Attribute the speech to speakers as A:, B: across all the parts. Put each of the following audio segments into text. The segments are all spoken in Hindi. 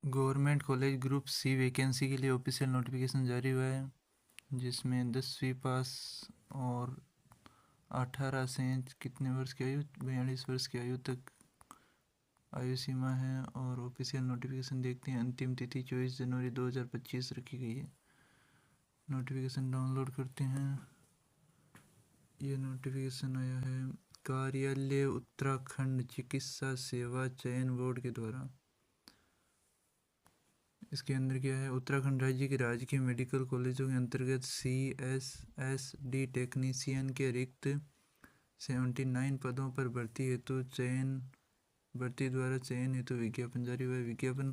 A: Government college group C vacancy के लिए ऑफिशियल नोटिफिकेशन जारी हुआ है, जिसमें 10वीं पास और 18 से कितने वर्ष की आयु 42 वर्ष की आयु तक आयु सीमा है। और ऑफिशियल नोटिफिकेशन देखते हैं। अंतिम तिथि 24 जनवरी 2025 रखी गई है। नोटिफिकेशन डाउनलोड करते हैं। ये नोटिफिकेशन आया है कार्यालय उत्तराखंड चिकित्सा सेवा चयन बोर्ड के द्वारा। इसके अंदर क्या है, उत्तराखंड राज्य के राजकीय मेडिकल कॉलेजों के अंतर्गत CSSD टेक्नीशियन के रिक्त 79 पदों पर भर्ती द्वारा चयन हेतु विज्ञापन जारी हुआ है। विज्ञापन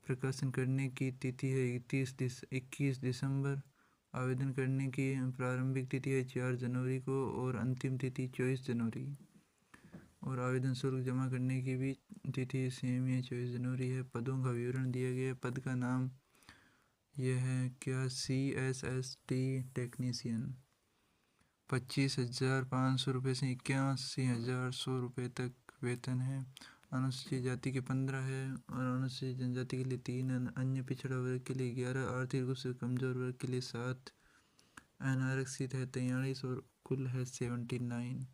A: प्रकाशन करने की तिथि है 21 दिसंबर। आवेदन करने की प्रारंभिक तिथि है 4 जनवरी को और अंतिम तिथि 24 जनवरी। और आवेदन शुल्क जमा करने की भी तिथि सेम ही 24 जनवरी है। पदों का विवरण दिया गया है। पद का नाम यह है क्या, CSSD टेक्नीशियन। 25,500 रुपये से 81,100 रुपये तक वेतन है। अनुसूचित जाति के 15 है और अनुसूचित जनजाति के लिए 3, अन्य पिछड़ा वर्ग के लिए 11, आर्थिक रूप से कमजोर वर्ग के लिए 7, अनारक्षित है 43 और कुल है 79।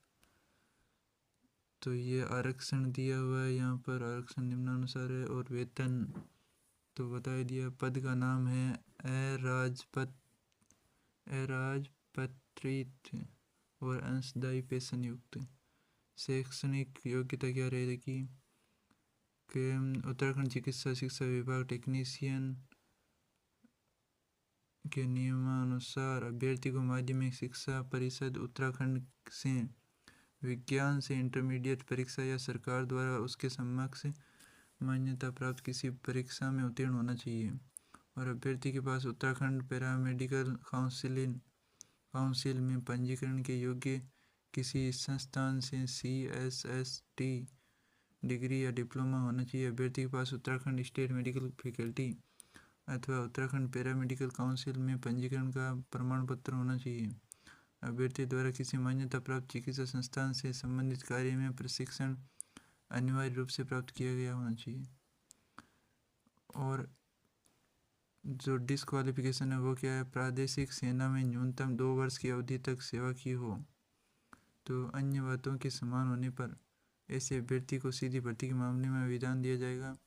A: तो ये आरक्षण दिया हुआ है यहाँ पर। आरक्षण निम्नानुसार है और वेतन तो बता दिया। पद का नाम है अराजपत्रित और अंशदायी पेशन युक्त। शैक्षणिक योग्यता क्या रहेगी कि उत्तराखंड चिकित्सा शिक्षा विभाग टेक्नीशियन के नियमानुसार अभ्यर्थी को माध्यमिक शिक्षा परिषद उत्तराखंड से विज्ञान से इंटरमीडिएट परीक्षा या सरकार द्वारा उसके समक्ष मान्यता प्राप्त किसी परीक्षा में उत्तीर्ण होना चाहिए। और अभ्यर्थी के पास उत्तराखंड पैरामेडिकल काउंसिल में पंजीकरण के योग्य किसी संस्थान से CSST डिग्री या डिप्लोमा होना चाहिए। अभ्यर्थी के पास उत्तराखंड स्टेट मेडिकल फैकल्टी अथवा उत्तराखंड पैरामेडिकल काउंसिल में पंजीकरण का प्रमाण पत्र होना चाहिए। अभ्यर्थी द्वारा किसी मान्यता प्राप्त चिकित्सा संस्थान से संबंधित कार्य में प्रशिक्षण अनिवार्य रूप से प्राप्त किया गया होना चाहिए। और जो डिस्क्वालिफिकेशन है वो क्या है, प्रादेशिक सेना में न्यूनतम 2 वर्ष की अवधि तक सेवा की हो। तो अन्य बातों के समान होने पर ऐसे अभ्यर्थी को सीधी भर्ती के मामले में विधान दिया जाएगा,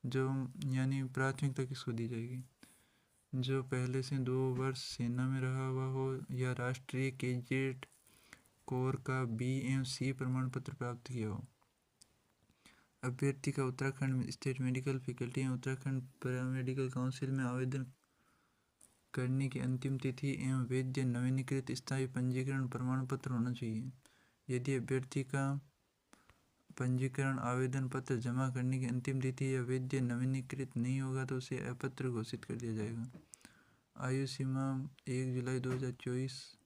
A: जो यानी प्राथमिकता किसको दी जाएगी, जो पहले से 2 वर्ष सेना में रहा हुआ हो या राष्ट्रीय कैडेट कोर का B एवं C प्रमाण पत्र प्राप्त किया हो। अभ्यर्थी का उत्तराखंड स्टेट मेडिकल फैकल्टी एवं उत्तराखंड पैरामेडिकल काउंसिल में आवेदन करने की अंतिम तिथि एवं वैध नवीनीकृत स्थायी पंजीकरण प्रमाण पत्र होना चाहिए। यदि अभ्यर्थी का पंजीकरण आवेदन पत्र जमा करने की अंतिम तिथि या वैध नवीनीकृत नहीं होगा तो उसे अपात्र घोषित कर दिया जाएगा। आयु सीमा 1 जुलाई 2024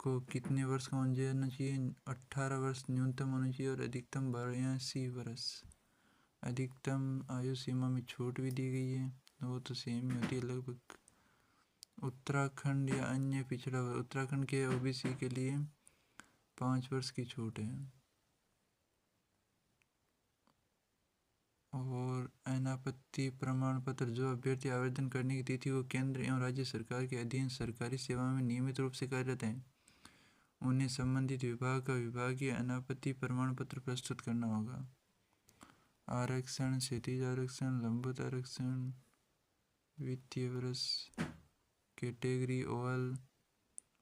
A: को कितने वर्ष का होना चाहिए, 18 वर्ष न्यूनतम होना चाहिए और अधिकतम 82 वर्ष। अधिकतम आयु सीमा में छूट भी दी गई है, वो तो सेम ही होती है लगभग। उत्तराखंड या अन्य पिछड़ा वर्ग, उत्तराखंड के OBC के लिए 5 वर्ष की छूट है। और अनापत्ति प्रमाण पत्र, जो अभ्यर्थी आवेदन करने की तिथि को केंद्र एवं राज्य सरकार के अधीन सरकारी सेवा में नियमित रूप से कार्यरत हैं, उन्हें संबंधित विभाग का विभागीय अनापत्ति प्रमाण पत्र प्रस्तुत करना होगा। आरक्षण, क्षैतिज आरक्षण, लंबवत आरक्षण, वित्तीय वर्ष, कैटेगरी ऑल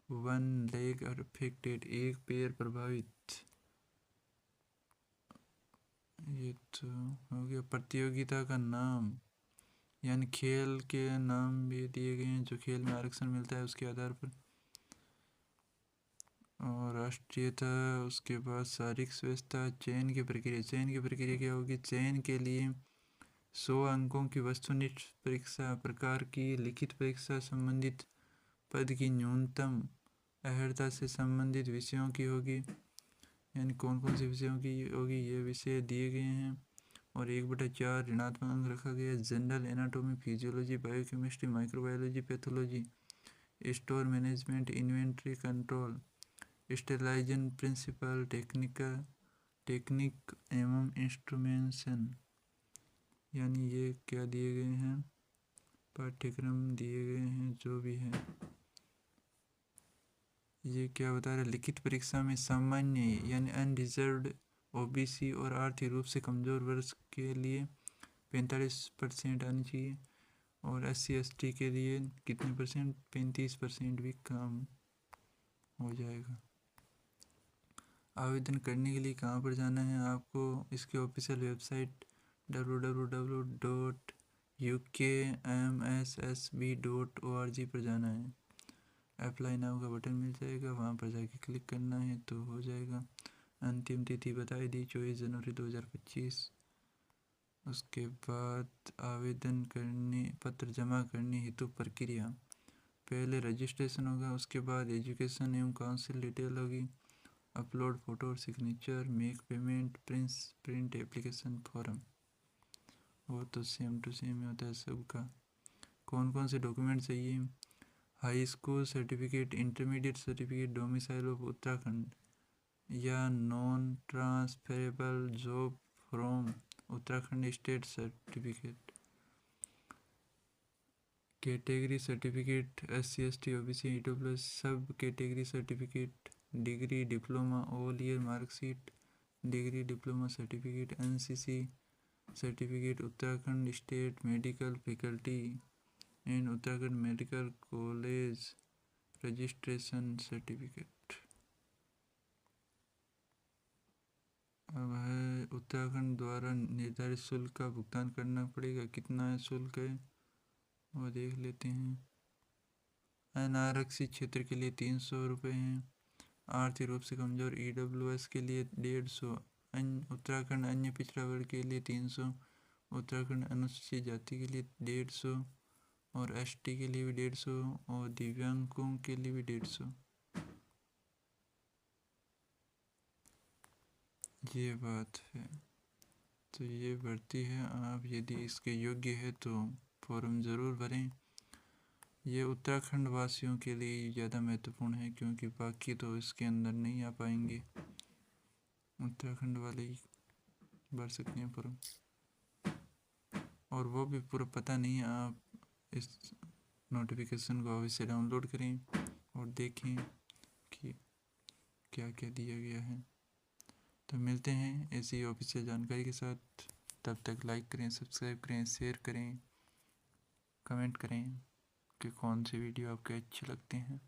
A: 1 लेग अफेक्टेड, एक पैर प्रभावित, ये तो हो गया। प्रतियोगिता का नाम, यानी खेल के नाम भी दिए गए हैं, जो खेल में आरक्षण मिलता है उसके आधार पर। और राष्ट्रीयता, उसके बाद शारीरिक स्वस्थता। चयन की प्रक्रिया क्या होगी, चयन के लिए 100 अंकों की वस्तुनिष्ठ परीक्षा प्रकार की लिखित परीक्षा संबंधित पद की न्यूनतम अर्हता से संबंधित विषयों की होगी। यानी कौन कौन से विषयों की होगी ये विषय दिए गए हैं। और 1/4 ऋणात्मक अंक रखा गया है। General anatomy, physiology, biochemistry, microbiology, pathology, store management, inventory control, sterilisation principle, technique एवं इंस्ट्रूमेंटेशन, यानी ये क्या दिए गए हैं, पाठ्यक्रम दिए गए हैं जो भी है। ये क्या बता रहा है, लिखित परीक्षा में सामान्य यानी अनरिजर्व्ड ओबीसी और आर्थिक रूप से कमज़ोर वर्ग के लिए 45% आनी चाहिए और SC/ST के लिए कितने परसेंट, 35% भी कम हो जाएगा। आवेदन करने के लिए कहाँ पर जाना है आपको, इसके ऑफिशियल वेबसाइट www.ukmssb.org पर जाना है। अप्लाई नाउ का बटन मिल जाएगा, वहाँ पर जाके क्लिक करना है तो हो जाएगा। अंतिम तिथि बताई दी 24 जनवरी 2025। उसके बाद आवेदन करने पत्र जमा करने हेतु प्रक्रिया, पहले रजिस्ट्रेशन होगा, उसके बाद एजुकेशन एवं काउंसिल डिटेल होगी, अपलोड फ़ोटो और signature, make payment, print application form. वो तो सेम टू सेम होता है सबका। कौन कौन से डॉक्यूमेंट चाहिए, high school certificate, intermediate certificate, domicile of Uttarakhand या non transferable job from Uttarakhand state certificate, category certificate SC/ST OBC EWS sub category certificate, degree diploma all year marksheet, degree diploma certificate, NCC certificate, Uttarakhand state medical faculty and Uttarakhand medical college registration certificate. अब है उत्तराखंड द्वारा निर्धारित शुल्क का भुगतान करना पड़ेगा, कितना है शुल्क है वो देख लेते हैं। अनारक्षित क्षेत्र के लिए 300 रुपये हैं, आर्थिक रूप से कमजोर EWS के लिए 150, उत्तराखंड अन्य पिछड़ा वर्ग के लिए 300, उत्तराखंड अनुसूचित जाति के लिए 150 और ST के लिए भी 150 और दिव्यांगों के लिए भी 150। ये बात है, तो ये भर्ती है। आप यदि इसके योग्य है तो फॉर्म ज़रूर भरें। ये उत्तराखंड वासियों के लिए ज़्यादा महत्वपूर्ण है क्योंकि बाकी तो इसके अंदर नहीं आ पाएंगे, उत्तराखंड वाले ही भर सकते हैं फॉर्म। और वो भी पूरा पता नहीं है, आप इस नोटिफिकेशन को अवश्य डाउनलोड करें और देखें कि क्या क्या दिया गया है। तो मिलते हैं ऐसी ऑफिशियल जानकारी के साथ, तब तक लाइक करें, सब्सक्राइब करें, शेयर करें, कमेंट करें कि कौन से वीडियो आपके अच्छे लगते हैं।